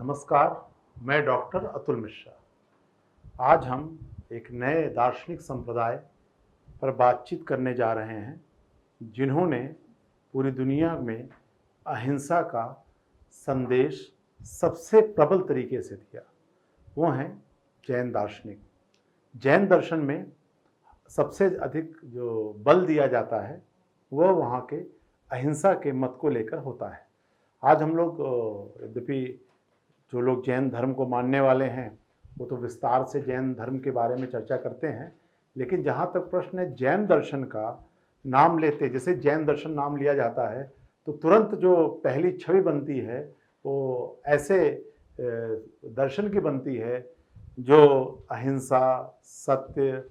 नमस्कार, मैं डॉक्टर अतुल मिश्रा। आज हम एक नए दार्शनिक संप्रदाय पर बातचीत करने जा रहे हैं, जिन्होंने पूरी दुनिया में अहिंसा का संदेश सबसे प्रबल तरीके से दिया। वो हैं जैन दार्शनिक। जैन दर्शन में सबसे अधिक जो बल दिया जाता है वह वहाँ के अहिंसा के मत को लेकर होता है। आज हम लोग यद्यपि जो लोग जैन धर्म को मानने वाले हैं वो तो विस्तार से जैन धर्म के बारे में चर्चा करते हैं, लेकिन जहाँ तक प्रश्न है जैन दर्शन का, नाम लेते जैसे जैन दर्शन नाम लिया जाता है तो तुरंत जो पहली छवि बनती है वो ऐसे दर्शन की बनती है जो अहिंसा, सत्य,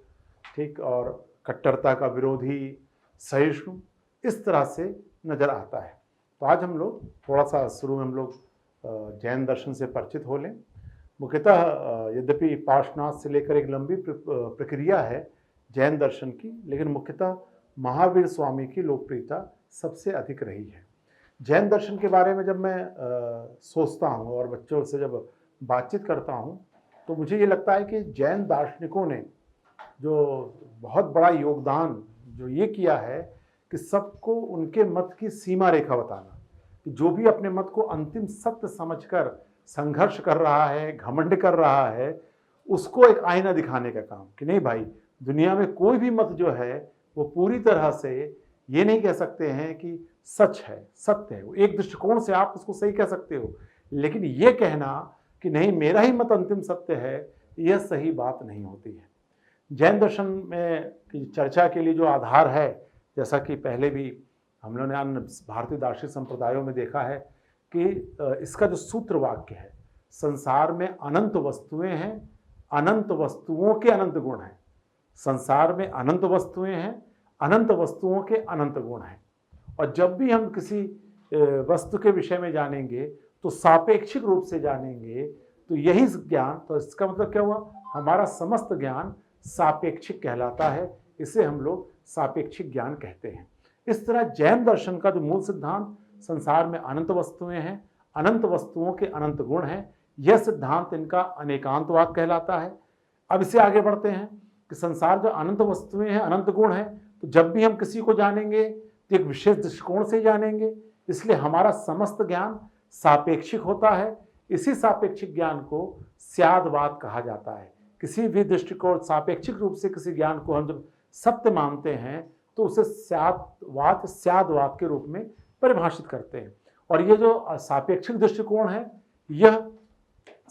ठीक, और कट्टरता का विरोधी, सहिष्णु, इस तरह से नज़र आता है। तो आज हम लोग थोड़ा सा शुरू में हम लोग जैन दर्शन से परिचित हो लें। मुख्यतः यद्यपि पार्श्वनाथ से लेकर एक लंबी प्रक्रिया है जैन दर्शन की, लेकिन मुख्यतः महावीर स्वामी की लोकप्रियता सबसे अधिक रही है। जैन दर्शन के बारे में जब मैं सोचता हूँ और बच्चों से जब बातचीत करता हूँ तो मुझे ये लगता है कि जैन दार्शनिकों ने जो बहुत बड़ा योगदान जो ये किया है कि सबको उनके मत की सीमा रेखा बताना, कि जो भी अपने मत को अंतिम सत्य समझकर संघर्ष कर रहा है, घमंड कर रहा है, उसको एक आईना दिखाने का काम, कि नहीं भाई, दुनिया में कोई भी मत जो है वो पूरी तरह से ये नहीं कह सकते हैं कि सच है, सत्य है। एक दृष्टिकोण से आप उसको सही कह सकते हो, लेकिन ये कहना कि नहीं मेरा ही मत अंतिम सत्य है, यह सही बात नहीं होती है। जैन दर्शन में की चर्चा के लिए जो आधार है, जैसा कि पहले भी हम लोगों ने अन्य भारतीय दार्शनिक संप्रदायों में देखा है कि इसका जो सूत्र वाक्य है, संसार में अनंत वस्तुएं हैं, अनंत वस्तुओं के अनंत गुण हैं। संसार में अनंत वस्तुएं हैं, अनंत वस्तुओं के अनंत गुण हैं। और जब भी हम किसी वस्तु के विषय में जानेंगे तो सापेक्षिक रूप से जानेंगे, तो यही ज्ञान, तो इसका मतलब क्या हुआ, हमारा समस्त ज्ञान सापेक्षिक कहलाता है। इसे हम लोग सापेक्षिक ज्ञान कहते हैं। इस तरह जैन दर्शन का जो मूल सिद्धांत, संसार में अनंत वस्तुएं हैं, अनंत वस्तुओं के अनंत गुण हैं, यह सिद्धांत इनका अनेकांतवाद कहलाता है। अब इसे आगे बढ़ते हैं कि संसार जो अनंत वस्तुएं हैं, अनंत गुण हैं, तो जब भी हम किसी को जानेंगे तो एक विशेष दृष्टिकोण से जानेंगे, इसलिए हमारा समस्त ज्ञान सापेक्षिक होता है। इसी सापेक्षिक ज्ञान को स्यादवाद कहा जाता है। किसी भी दृष्टिकोण, सापेक्षिक रूप से किसी ज्ञान को हम जब सत्य मानते हैं तो उसे स्यादवाद के रूप में परिभाषित करते हैं। और ये जो सापेक्षिक दृष्टिकोण है यह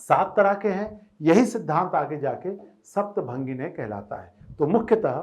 7 तरह के हैं। यही सिद्धांत आगे जाके सप्तभंगिनय कहलाता है। तो मुख्यतः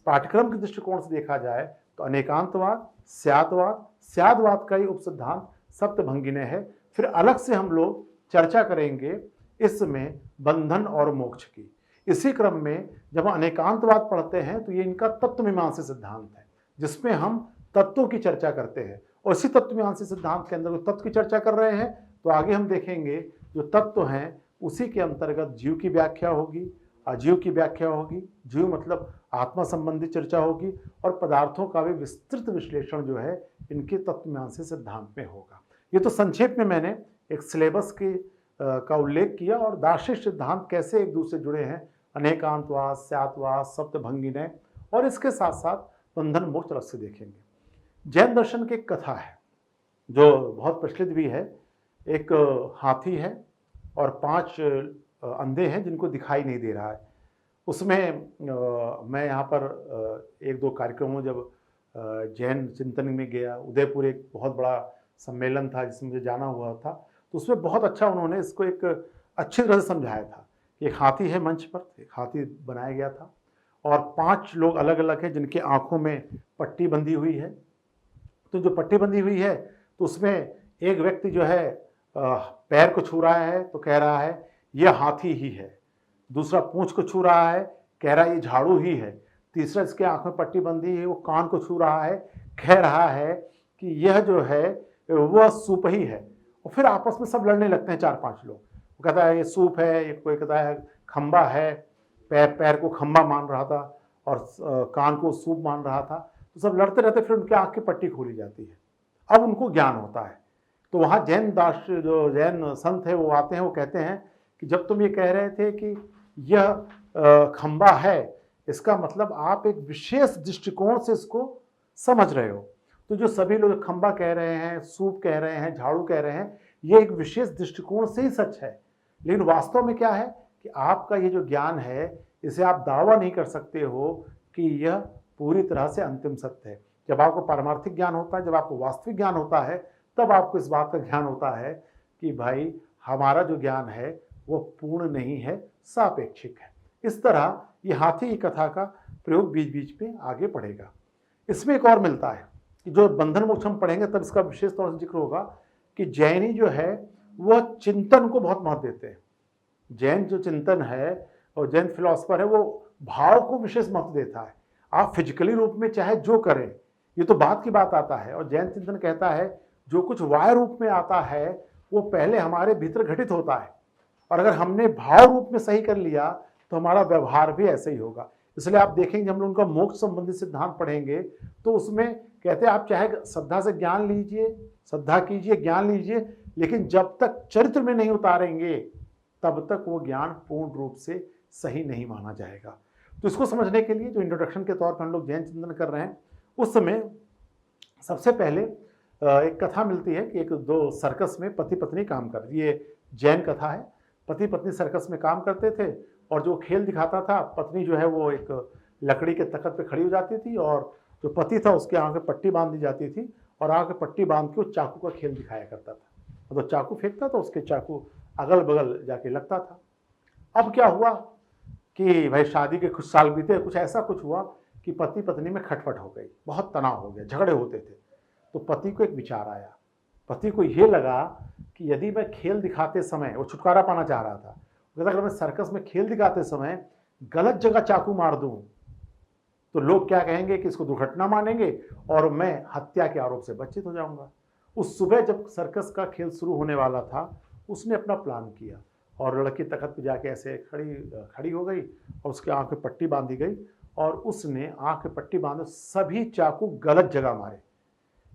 पाठ्यक्रम के दृष्टिकोण से देखा जाए तो अनेकांतवाद, स्यादवाद का ही उपसिद्धांत सप्तभंगिनय है। फिर अलग से हम लोग चर्चा करेंगे इसमें बंधन और मोक्ष की। इसी क्रम में जब हम अनेकांतवाद पढ़ते हैं तो ये इनका तत्वमीमांसी सिद्धांत है, जिसमें हम तत्वों की चर्चा करते हैं। और इसी तत्वमीमांसी सिद्धांत के अंदर तत्व की चर्चा कर रहे हैं तो आगे हम देखेंगे जो तत्व हैं उसी के अंतर्गत जीव की व्याख्या होगी, अजीव की व्याख्या होगी। जीव मतलब आत्मा संबंधी चर्चा होगी, और पदार्थों का भी विस्तृत विश्लेषण जो है इनके तत्वमीमांसी सिद्धांत में होगा। ये तो संक्षेप में मैंने एक सिलेबस का उल्लेख किया और दार्शनिक सिद्धांत कैसे एक दूसरे जुड़े हैं, अनेकांतवाद, स्यादवाद, सप्तभंगिनय, और इसके साथ साथ बंधन मोक्ष अलग से देखेंगे। जैन दर्शन की एक कथा है जो बहुत प्रचलित भी है। एक हाथी है और 5 अंधे हैं जिनको दिखाई नहीं दे रहा है। उसमें मैं यहाँ पर 1-2 कार्यक्रमों जब जैन चिंतन में गया, उदयपुर एक बहुत बड़ा सम्मेलन था जिसमें मुझे जाना हुआ था, तो उसमें बहुत अच्छा उन्होंने इसको एक अच्छी तरह से समझाया था। एक हाथी है, मंच पर एक हाथी बनाया गया था और 5 लोग अलग अलग हैं जिनकी आंखों में पट्टी बंधी हुई है। तो जो पट्टी बंधी हुई है तो उसमें एक व्यक्ति जो है पैर को छू रहा है तो कह रहा है यह हाथी ही है। दूसरा पूंछ को छू रहा है, कह रहा है ये झाड़ू ही है। तीसरा इसके आंख में पट्टी बंधी है, वो कान को छू रहा है, कह रहा है कि यह जो है वह सूप ही है। और फिर आपस में सब लड़ने लगते हैं 4-5 लोग। वो कहता है ये सूप है, ये कोई कहता है खंबा है, पैर को खंबा मान रहा था और कान को सूप मान रहा था। तो सब लड़ते रहते, फिर उनके आँख की पट्टी खोली जाती है। अब उनको ज्ञान होता है तो वहाँ जैन दार्श जो जैन संत है वो आते हैं, वो कहते हैं कि जब तुम ये कह रहे थे कि यह खंबा है, इसका मतलब आप एक विशेष दृष्टिकोण से इसको समझ रहे हो। तो जो सभी लोग खंबा कह रहे हैं, सूप कह रहे हैं, झाड़ू कह रहे हैं, ये एक विशेष दृष्टिकोण से ही सच है। लेकिन वास्तव में क्या है कि आपका ये जो ज्ञान है, इसे आप दावा नहीं कर सकते हो कि यह पूरी तरह से अंतिम सत्य है। जब आपको पारमार्थिक ज्ञान होता है, जब आपको वास्तविक ज्ञान होता है, तब आपको इस बात का ज्ञान होता है कि भाई हमारा जो ज्ञान है वो पूर्ण नहीं है, सापेक्षिक है। इस तरह ये हाथी की कथा का प्रयोग बीच बीच में आगे बढ़ेगा। इसमें एक और मिलता है कि जो बंधन मोक्ष हम पढ़ेंगे तब इसका विशेष तौर से जिक्र होगा कि जैनी जो है वह चिंतन को बहुत महत्व देते हैं। जैन जो चिंतन है और जैन फिलोसफर है वो भाव को विशेष महत्व देता है। आप फिजिकली रूप में चाहे जो करें, ये तो बात की बात आता है। और जैन चिंतन कहता है जो कुछ वाय रूप में आता है वो पहले हमारे भीतर घटित होता है, और अगर हमने भाव रूप में सही कर लिया तो हमारा व्यवहार भी ऐसे ही होगा। इसलिए आप देखेंगे हम लोग उनका मोक्ष संबंधी सिद्धांत पढ़ेंगे तो उसमें कहते हैं आप चाहे श्रद्धा से ज्ञान लीजिए, श्रद्धा कीजिए, ज्ञान लीजिए, लेकिन जब तक चरित्र में नहीं उतारेंगे तब तक वो ज्ञान पूर्ण रूप से सही नहीं माना जाएगा। तो इसको समझने के लिए जो इंट्रोडक्शन के तौर पर हम लोग जैन चिंतन कर रहे हैं, उस समय सबसे पहले एक कथा मिलती है कि एक दो सर्कस में पति पत्नी काम कर, ये जैन कथा है। पति पत्नी सर्कस में काम करते थे और जो खेल दिखाता था, पत्नी जो है वो एक लकड़ी के तख्त पे खड़ी हो जाती थी और जो पति था उसके आंख में पट्टी बांध दी जाती थी और आंख में पट्टी बांध के वो चाकू का खेल दिखाया करता था। तो चाकू फेंकता था, उसके चाकू अगल बगल जाके लगता था। अब क्या हुआ कि भाई शादी के कुछ साल बीते, कुछ ऐसा कुछ हुआ कि पति पत्नी में खटपट हो गई, बहुत तनाव हो गया, झगड़े होते थे। तो पति को एक विचार आया, पति को यह लगा कि यदि मैं खेल दिखाते समय, वो छुटकारा पाना चाह रहा था, अगर मैं सर्कस में खेल दिखाते समय गलत जगह चाकू मार दूं तो लोग क्या कहेंगे कि इसको दुर्घटना मानेंगे और मैं हत्या के आरोप से बचित हो जाऊंगा। उस सुबह जब सर्कस का खेल शुरू होने वाला था, उसने अपना प्लान किया और लड़की तख्त पे जाके ऐसे खड़ी हो गई और उसके आंख में पट्टी बांधी गई और उसने आंख में पट्टी बांधे सभी चाकू गलत जगह मारे,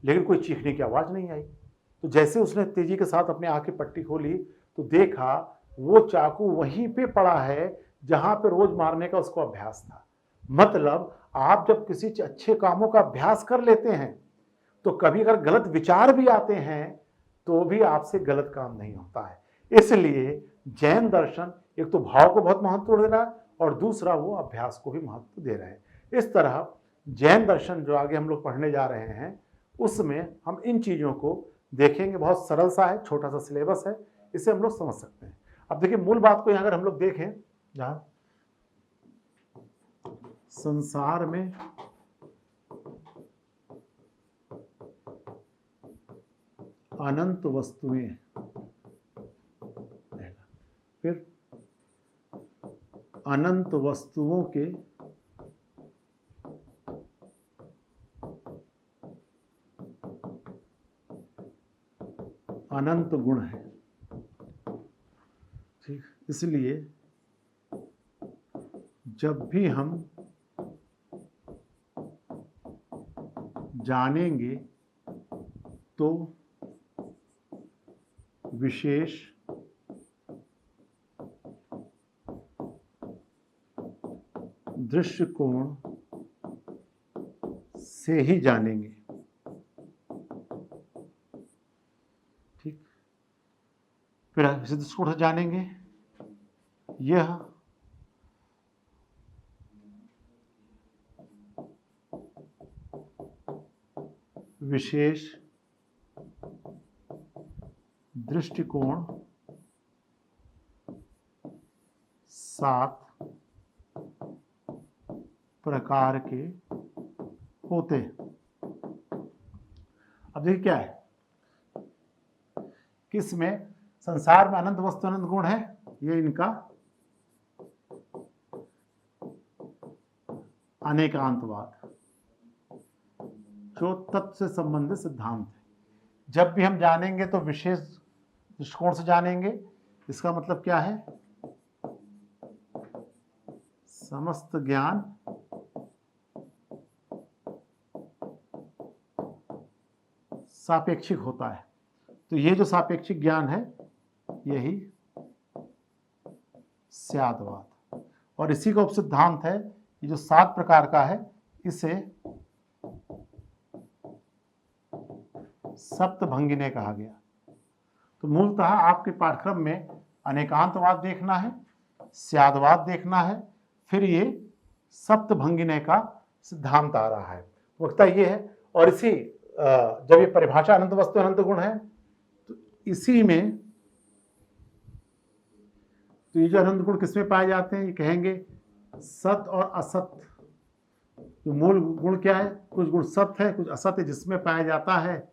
लेकिन कोई चीखने की आवाज़ नहीं आई। तो जैसे उसने तेजी के साथ अपने आंख की पट्टी खोली तो देखा वो चाकू वहीं पे पड़ा है जहां पे रोज मारने का उसको अभ्यास था। मतलब आप जब किसी अच्छे कामों का अभ्यास कर लेते हैं तो कभी अगर गलत विचार भी आते हैं तो भी आपसे गलत काम नहीं होता है। इसलिए जैन दर्शन एक तो भाव को बहुत महत्व दे रहा है और दूसरा वो अभ्यास को भी महत्व दे रहे हैं। इस तरह जैन दर्शन जो आगे हम लोग पढ़ने जा रहे हैं उसमें हम इन चीज़ों को देखेंगे। बहुत सरल सा है, छोटा सा सिलेबस है, इसे हम लोग समझ सकते हैं। अब देखिए मूल बात को यहाँ अगर हम लोग देखें, जहाँ संसार में अनंत वस्तुएं, फिर अनंत वस्तुओं के अनंत गुण है, ठीक। इसलिए जब भी हम जानेंगे तो विशेष दृष्टिकोण से ही जानेंगे, ठीक। फिर विशेष दृष्टिकोण से जानेंगे, यह विशेष दृष्टिकोण 7 प्रकार के होते हैं। अब देखिए क्या है, किसमें संसार में अनंत वस्तु अनंत गुण है, ये इनका अनेकांतवाद जो तत्व से संबंधित सिद्धांत है। जब भी हम जानेंगे तो विशेष दृष्टिकोण से जानेंगे। इसका मतलब क्या है, समस्त ज्ञान सापेक्षिक होता है। तो ये जो सापेक्षिक ज्ञान है यही स्यादवाद, और इसी का उपसिद्धांत है ये जो 7 प्रकार का है इसे सप्तभंगिने कहा गया। तो मूलतः आपके पाठ्यक्रम में अनेकांतवाद देखना है, स्यादवाद देखना है, फिर ये सप्तभंगिने का सिद्धांत आ रहा है। वक्ता ये है, और इसी जब ये परिभाषा अनंत वस्तु अनंत गुण है तो इसी में तो ये जो अनंत गुण किसमें पाए जाते हैं, ये कहेंगे सत और असत। जो मूल गुण क्या है, कुछ गुण सत्य है कुछ असत्य है, जिसमें पाया जाता है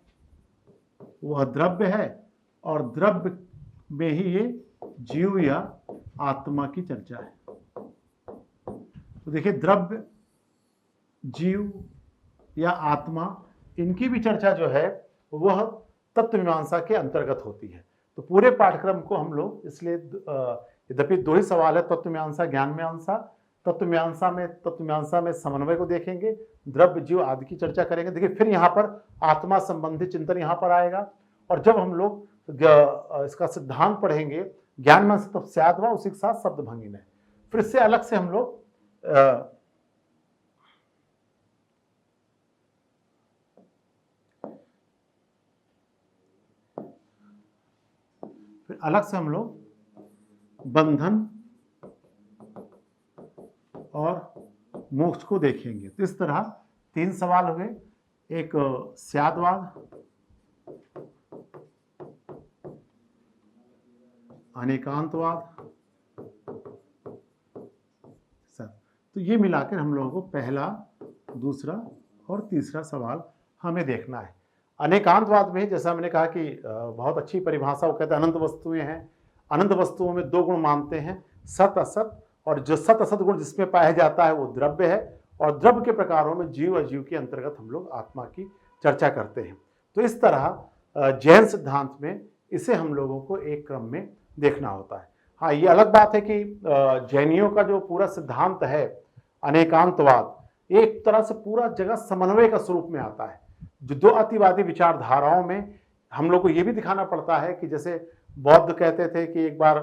वह द्रव्य है, और द्रव्य में ही ये जीव या आत्मा की चर्चा है। तो देखिए द्रव्य, जीव या आत्मा, इनकी भी चर्चा जो है वह तत्व मीमांसा के अंतर्गत होती है। तो पूरे पाठ्यक्रम को हम लोग इसलिए यद्यपि 2 ही सवाल है, तत्व मीमांसा ज्ञान मीमांसा। तत्व मीमांसा में समन्वय को देखेंगे, द्रव्य जीव आदि की चर्चा करेंगे। देखिए फिर यहाँ पर आत्मा संबंधी चिंतन यहाँ पर आएगा, और जब हम लोग इसका सिद्धांत पढ़ेंगे ज्ञान मीमांसा तब स्यादवा, उसी के साथ शब्दभंगिन है। फिर इससे अलग से हम लोग बंधन और मोक्ष को देखेंगे। तो इस तरह 3 सवाल हुए, एक स्यादवाद, अनेकांतवाद, तो ये मिलाकर हम लोगों को पहला, दूसरा और तीसरा सवाल हमें देखना है। अनेकांतवाद में जैसा मैंने कहा कि बहुत अच्छी परिभाषा, वो कहते हैं अनंत वस्तुएं हैं, अनंत वस्तुओं में 2 गुण मानते हैं, सत असत, और जो सत असत गुण जिसमें पाया जाता है वो द्रव्य है, और द्रव्य के प्रकारों में जीव अजीव के अंतर्गत हम लोग आत्मा की चर्चा करते हैं। तो इस तरह जैन सिद्धांत में इसे हम लोगों को एक क्रम में देखना होता है। हाँ, ये अलग बात है कि जैनियों का जो पूरा सिद्धांत है अनेकांतवाद, एक तरह से पूरा जगह समन्वय का स्वरूप में आता है। जो 2 अतिवादी विचारधाराओं में हम लोग को ये भी दिखाना पड़ता है कि जैसे बौद्ध कहते थे कि एक बार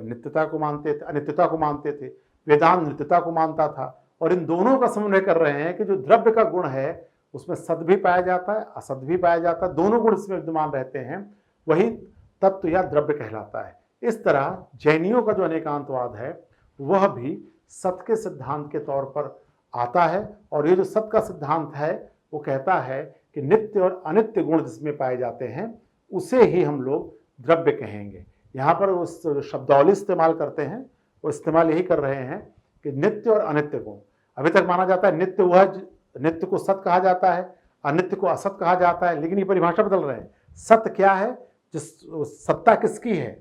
नित्यता को मानते थे, अनित्यता को मानते थे, वेदांत नित्यता को मानता था, और इन दोनों का समन्वय कर रहे हैं कि जो द्रव्य का गुण है उसमें सत भी पाया जाता है, असत भी पाया जाता है, दोनों गुण इसमें विद्यमान रहते हैं, वही तत्व या द्रव्य कहलाता है। इस तरह जैनियों का जो अनेकांतवाद है वह भी सत के सिद्धांत के तौर पर आता है, और ये जो सत का सिद्धांत है वो कहता है कि नित्य और अनित्य गुण जिसमें पाए जाते हैं उसे ही हम लोग द्रव्य कहेंगे। यहाँ पर उस शब्दावली इस्तेमाल करते हैं, वो इस्तेमाल यही कर रहे हैं कि नित्य और अनित्य गुण। अभी तक माना जाता है नित्य वह, नित्य को सत कहा जाता है, अनित्य को असत कहा जाता है, लेकिन ये परिभाषा बदल रहे हैं। सत्य क्या है, जिस सत्ता किसकी है,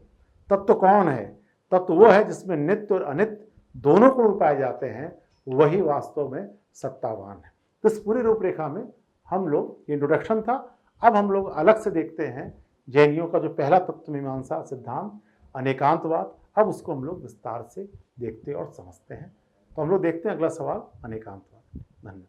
तत्व कौन है, तत्व वो है जिसमें नित्य और अनित्य दोनों गुण पाए जाते हैं, वही वास्तव में सत्तावान है। तो इस पूरी रूपरेखा में हम लोग, इंट्रोडक्शन था, अब हम लोग अलग से देखते हैं जैनियों का जो पहला तत्व मीमांसा सिद्धांत अनेकांतवाद। अब उसको हम लोग विस्तार से देखते और समझते हैं। तो हम लोग देखते हैं अगला सवाल, अनेकांतवाद। धन्यवाद।